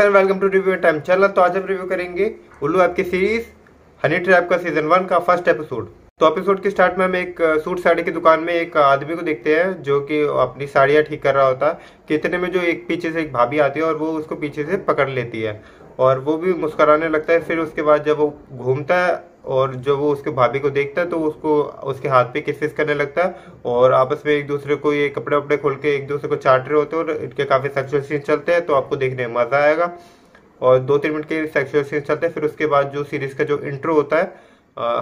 Friend, welcome to review time channel. तो आज हम रिव्यू करेंगे उल्लू ऐप की सीरीज हनी ट्रैप का सीजन 1 का फर्स्ट एपिसोड। तो एपिसोड के स्टार्ट में हम एक सूट साड़ी की दुकान में एक आदमी को देखते हैं जो कि अपनी साड़ियाँ ठीक कर रहा होता है। कितने में जो एक पीछे से एक भाभी आती है और वो उसको पीछे से पकड़ लेती है और वो भी मुस्कुराने लगता है। फिर उसके बाद जब वो घूमता है और जब वो उसके भाभी को देखता है तो उसको उसके हाथ पे किस करने लगता है और आपस में एक दूसरे को ये कपड़े वपड़े खोल के एक दूसरे को चाट रहे होते हैं और इनके काफ़ी सेक्सुअल सीन चलते हैं। तो आपको देखने में मज़ा आएगा और 2-3 मिनट के सेक्सुअल सीन चलते हैं। फिर उसके बाद जो सीरीज़ का जो इंट्रो होता है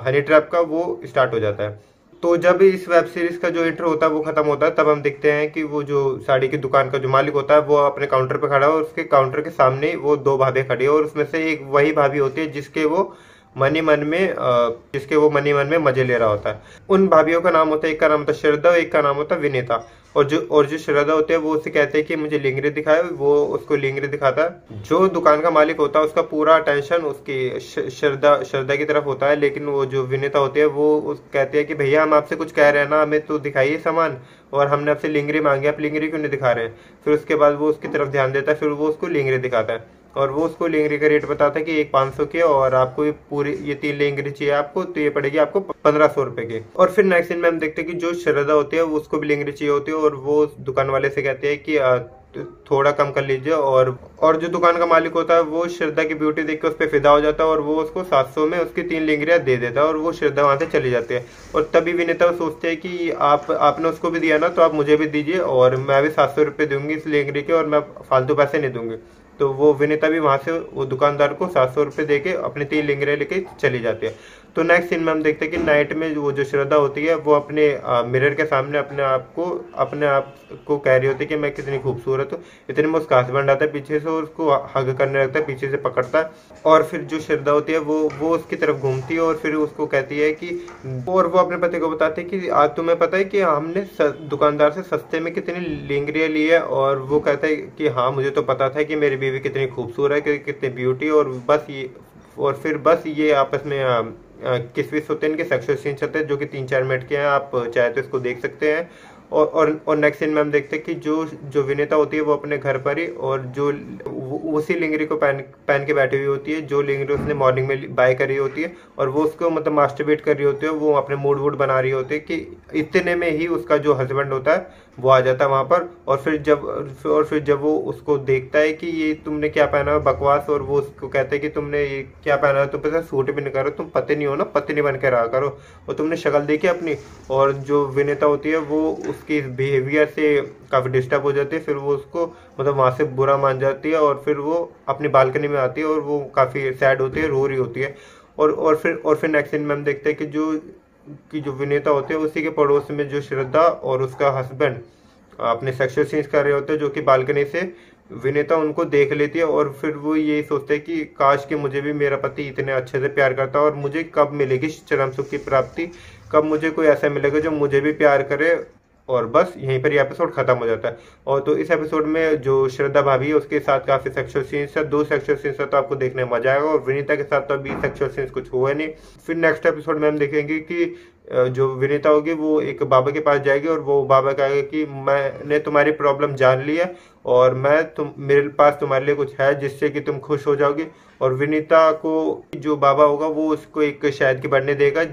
हनी ट्रैप का, वो स्टार्ट हो जाता है। तो जब इस वेब सीरीज़ का जो इंट्रो होता है वो ख़त्म होता है तब हम देखते हैं कि वो जो साड़ी की दुकान का जो मालिक होता है वो अपने काउंटर पे खड़ा है और उसके काउंटर के सामने वो 2 भाभी खड़ी है और उसमें से एक वही भाभी होती है जिसके वो मनी मन में मजे ले रहा होता है। उन भाभीियों का नाम होता है, एक का नाम होता है श्रद्धा और एक का नाम होता है विनीता। और जो श्रद्धा होते हैं वो उससे कहते हैं कि मुझे लिंगरी दिखाए, वो उसको लिंगरी दिखाता है। जो दुकान का मालिक होता है उसका पूरा अटेंशन उसकी श्रद्धा की तरफ होता है, लेकिन वो जो विनीता होती है वो कहती है कि भैया हम आपसे कुछ कह रहे हैं ना, हमें तो दिखाइए सामान और हमने आपसे लिंगरी मांगी, आप लिंगरी क्यों नहीं दिखा रहे हैं। फिर उसके बाद वो उसकी तरफ ध्यान देता है, फिर वो उसको लिंगरी दिखाता है और वो उसको लेंगरी का रेट बताता है कि एक 500 की और आपको ये पूरी ये 3 लेंगरी चाहिए आपको तो ये पड़ेगी आपको 1500 रुपए की। और फिर नेक्स्ट सीन में हम देखते हैं कि जो श्रद्धा होती है उसको भी लेंगरी चाहिए होती है और वो दुकान वाले से कहते हैं कि थोड़ा कम कर लीजिए। और जो दुकान का मालिक होता है वो श्रद्धा की ब्यूटी देख के उस पर फिदा हो जाता है और वो उसको 700 में उसकी 3 लेंगरियाँ दे देता है और वो श्रद्धा वहाँ से चली जाती है। और तभी विनीता सोचते हैं कि आपने उसको भी दिया ना तो आप मुझे भी दीजिए और मैं भी 700 रुपये दूंगी इस लेंगरी के और मैं फालतू पैसे नहीं दूंगी। तो वो विनीता भी वहाँ से वो दुकानदार को 700 रुपये दे के अपनी 3 लेंगरियाँ लेके चली जाती है। तो नेक्स्ट सीन में हम देखते हैं कि नाइट में वो जो श्रद्धा होती है वो अपने मिरर के सामने अपने आप को कह रही होती है कि मैं कितनी खूबसूरत हूँ। इतने में उसका हस्बैंड आता है पीछे से और उसको हग करने लगता है, पीछे से पकड़ता है और फिर जो श्रद्धा होती है वो उसकी तरफ घूमती है और फिर उसको कहती है कि और वो अपने पति को बताती है कि आज तुम्हें पता है कि हमने दुकानदार से सस्ते में कितनी लेंगरियाँ ली है। और वो कहता है कि हाँ मुझे तो पता था कि मेरी बीवी कितनी खूबसूरत है, कितनी ब्यूटी। और फिर बस ये आपस में किस विस होते हैं, इनके सेक्सुअल सीन चलते हैं जो कि 3-4 मिनट के हैं, आप चाहे तो इसको देख सकते हैं। और नेक्स्ट सीन में हम देखते हैं कि जो विनीता होती है वो अपने घर पर ही और जो उसी लिंगरी को पहन के बैठी हुई होती है जो लिंगरी उसने मॉर्निंग में बाय करी होती है और वो उसको मतलब मास्टरबेट कर रही होती है, वो अपने मूड वूड बना रही होती है कि इतने में ही उसका जो हस्बैंड होता है वो आ जाता है वहाँ पर। और फिर जब वो उसको देखता है कि ये तुमने क्या पहना है बकवास, और वो उसको कहता है कि तुमने ये क्या पहना है, तुम पता सूट भी नहीं करो, तुम पत्नी हो ना, पत्नी बन के रहा करो और तुमने शक्ल देखी अपनी। और जो विनीता होती है वो उसकी बिहेवियर से काफ़ी डिस्टर्ब हो जाती है, फिर वो उसको मतलब वहाँ से बुरा मान जाती है और फिर वो अपनी बालकनी में आती है और वो काफ़ी सैड होती है, रो रही होती है। और फिर नेक्स्ट सीन में हम देखते हैं कि जो विनीता होते हैं उसी के पड़ोस में जो श्रद्धा और उसका हस्बैंड अपने सेक्सुअल सीन्स कर रहे होते हैं जो कि बालकनी से विनीता उनको देख लेती है। और फिर वो ये सोचते हैं कि काश कि मुझे भी मेरा पति इतने अच्छे से प्यार करता और मुझे कब मिलेगी चरम सुख की प्राप्ति, कब मुझे कोई ऐसा मिलेगा जो मुझे भी प्यार करे। और बस यहीं पर ये एपिसोड खत्म हो जाता है। और तो इस एपिसोड में जो श्रद्धा भाभी है उसके साथ काफ़ी सेक्सुअल सीन्स है, 2 सेक्सुअल सीन्स है तो आपको देखने में मजा आएगा। और विनीता के साथ तो अभी सेक्सुअल सीन्स कुछ हुआ नहीं। फिर नेक्स्ट एपिसोड में हम देखेंगे कि जो विनीता होगी वो एक बाबा के पास जाएगी और वो बाबा कहेगा कि मैंने तुम्हारी प्रॉब्लम जान ली है और मेरे पास तुम्हारे लिए कुछ है जिससे कि तुम खुश हो जाओगी। और विनीता को जो बाबा होगा वो उसको एक शहद की बरनी देगा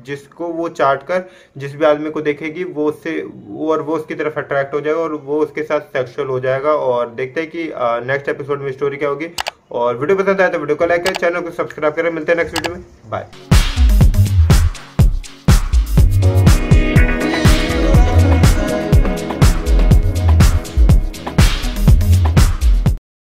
जिसको वो चाट कर जिस भी आदमी को देखेगी वो उसकी तरफ अट्रैक्ट हो जाएगा और वो उसके साथ सेक्सुअल हो जाएगा। और देखते हैं कि नेक्स्ट एपिसोड में स्टोरी क्या होगी। और वीडियो पसंद आया तो वीडियो को लाइक करें, चैनल को सब्सक्राइब करें। मिलते हैं नेक्स्ट वीडियो में, बाय।